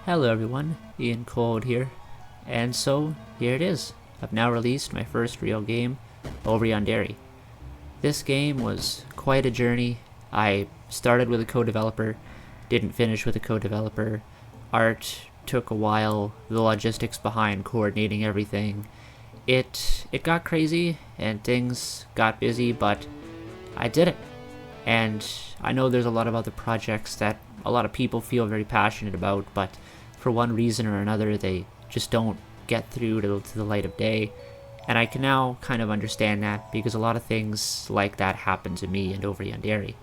Hello everyone, Ian Cold here, and so here it is. I've now released my first real game, Over Yandere. This game was quite a journey. I started with a co-developer, didn't finish with a co-developer. Art took a while, the logistics behind coordinating everything. It got crazy and things got busy, but I did it. And I know there's a lot of other projects that a lot of people feel very passionate about, but for one reason or another, they just don't get through to the light of day. And I can now kind of understand that because a lot of things like that happen to me and Over Yandere.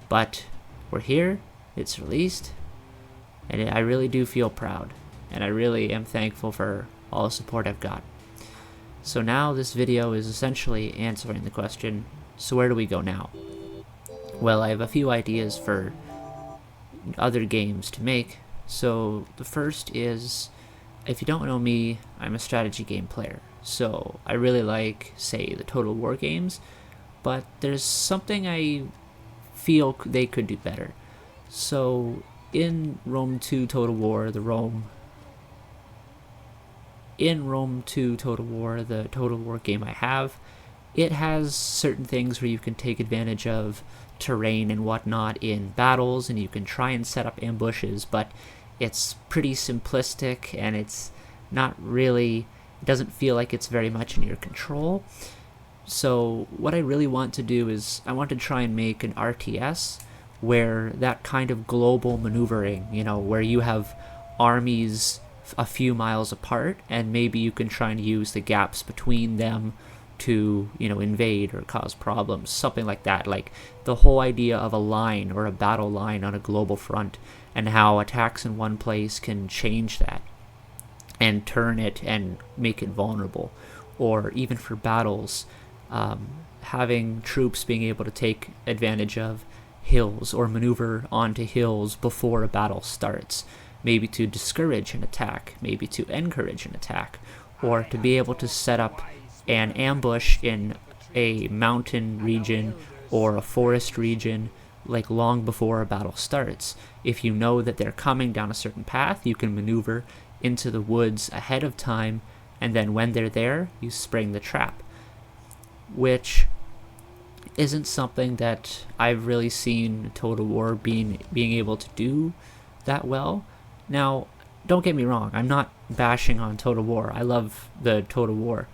But we're here, it's released, and I really do feel proud. And I really am thankful for all the support I've got. So now this video is essentially answering the question, so where do we go now? Well, I have a few ideas for other games to make. So the first is, if you don't know me, I'm a strategy game player. So I really like, say, the Total War games, but there's something I feel they could do better. So in Rome 2 Total War, the Total War game I have, it has certain things where you can take advantage of terrain and whatnot in battles, and you can try and set up ambushes, but it's pretty simplistic and it's not really, it doesn't feel like it's very much in your control. So what I really want to do is I want to try and make an RTS where that kind of global maneuvering, where you have armies a few miles apart and maybe you can try and use the gaps between them to invade or cause problems, something like that. Like the whole idea of a line or a battle line on a global front, and how attacks in one place can change that and turn it and make it vulnerable. Or even for battles, having troops being able to take advantage of hills or maneuver onto hills before a battle starts, maybe to discourage an attack, maybe to encourage an attack, or to be able to set up an ambush in a mountain region or a forest region like long before a battle starts. If you know that they're coming down a certain path, you can maneuver into the woods ahead of time, and then when they're there, you spring the trap, which isn't something that I've really seen Total War being able to do that well. Now, don't get me wrong, I'm not bashing on Total War. I love the Total War.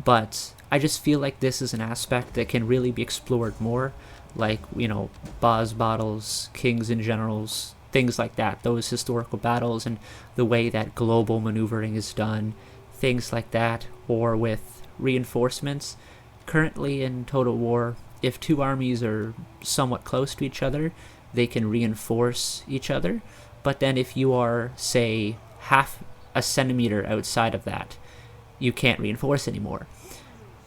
But I just feel like this is an aspect that can really be explored more, like, boss battles, kings and generals, things like that, those historical battles and the way that global maneuvering is done, things like that, or with reinforcements. Currently in Total War, if two armies are somewhat close to each other, they can reinforce each other, but then if you are, say, half a centimeter outside of that, you can't reinforce anymore.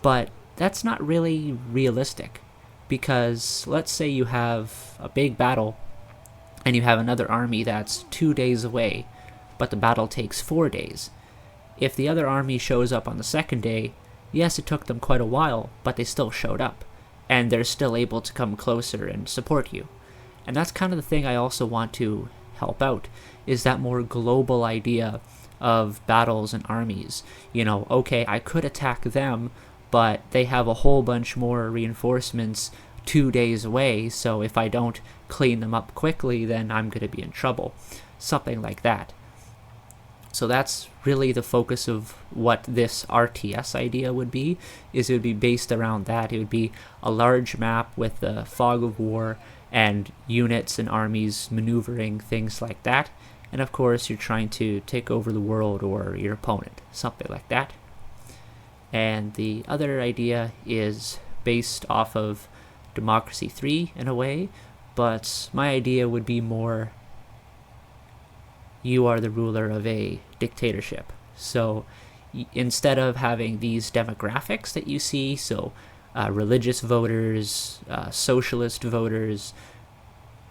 But that's not really realistic, because let's say you have a big battle and you have another army that's 2 days away, but the battle takes 4 days. If the other army shows up on the second day, yes, it took them quite a while, but they still showed up, and they're still able to come closer and support you. And that's kind of the thing I also want to help out, is that more global idea of battles and armies. Okay, I could attack them, but they have a whole bunch more reinforcements 2 days away, so if I don't clean them up quickly, then I'm going to be in trouble. Something like that. So that's really the focus of what this RTS idea would be, is it would be based around that. It would be a large map with the fog of war and units and armies maneuvering, things like that. And of course, you're trying to take over the world or your opponent, something like that. And the other idea is based off of Democracy 3 in a way, but my idea would be more, you are the ruler of a dictatorship. So instead of having these demographics that you see, so religious voters, socialist voters,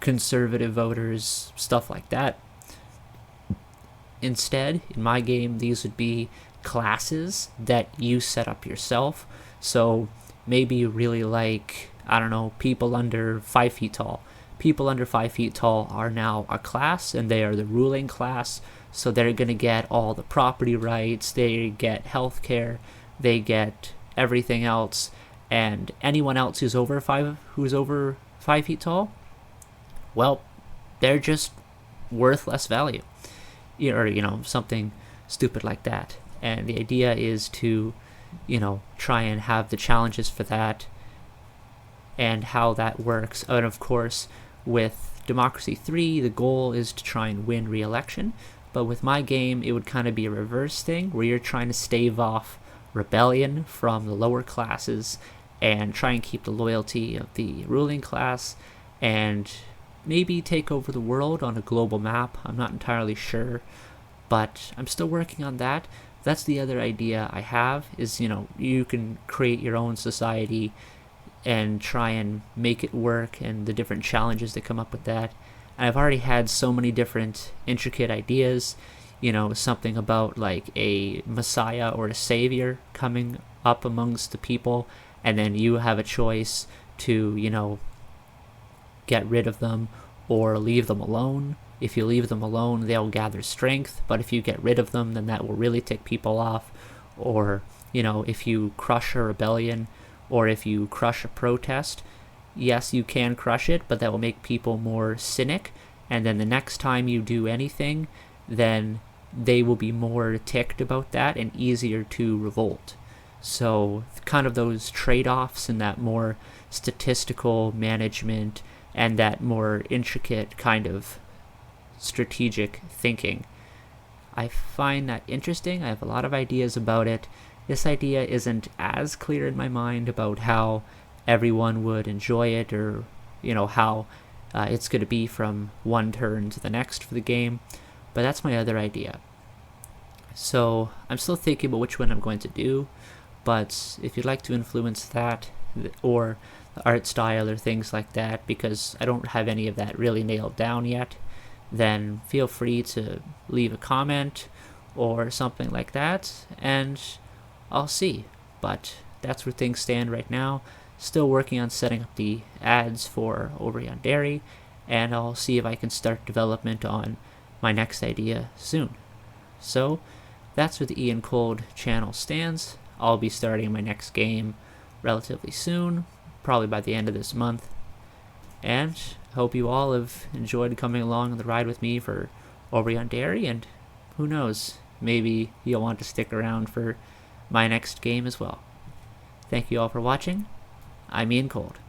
conservative voters, stuff like that, instead, in my game, these would be classes that you set up yourself. So maybe you really like, people under 5 feet tall. people under 5 feet tall are now a class, and they are the ruling class. So they're going to get all the property rights, they get healthcare, they get everything else, and anyone else who's over 5 feet tall, well, they're just worth less value, or something stupid like that. And the idea is to try and have the challenges for that and how that works. And of course, with Democracy 3, the goal is to try and win re-election. But with my game, it would kind of be a reverse thing, where you're trying to stave off rebellion from the lower classes and try and keep the loyalty of the ruling class, and maybe take over the world on a global map. I'm not entirely sure, but I'm still working on that. That's the other idea I have, is you can create your own society and try and make it work, and the different challenges that come up with that. And I've already had so many different intricate ideas, something about like a messiah or a savior coming up amongst the people, and then you have a choice to get rid of them or leave them alone. If you leave them alone, they'll gather strength, but if you get rid of them, then that will really tick people off. Or if you crush a rebellion, or if you crush a protest, yes, you can crush it, but that will make people more cynic, and then the next time you do anything, then they will be more ticked about that and easier to revolt. So kind of those trade-offs and that more statistical management and that more intricate kind of strategic thinking, I find that interesting. I have a lot of ideas about it. This idea isn't as clear in my mind about how everyone would enjoy it, or how it's going to be from one turn to the next for the game, but that's my other idea. So I'm still thinking about which one I'm going to do, but if you'd like to influence that, or the art style or things like that, because I don't have any of that really nailed down yet, then feel free to leave a comment or something like that, and I'll see. But that's where things stand right now. Still working on setting up the ads for Over Yandere, and I'll see if I can start development on my next idea soon. So that's where the Ian Cold channel stands. I'll be starting my next game relatively soon, probably by the end of this month. And I hope you all have enjoyed coming along on the ride with me for Over Yandere, and who knows, maybe you'll want to stick around for my next game as well. Thank you all for watching. I'm Ian Cold.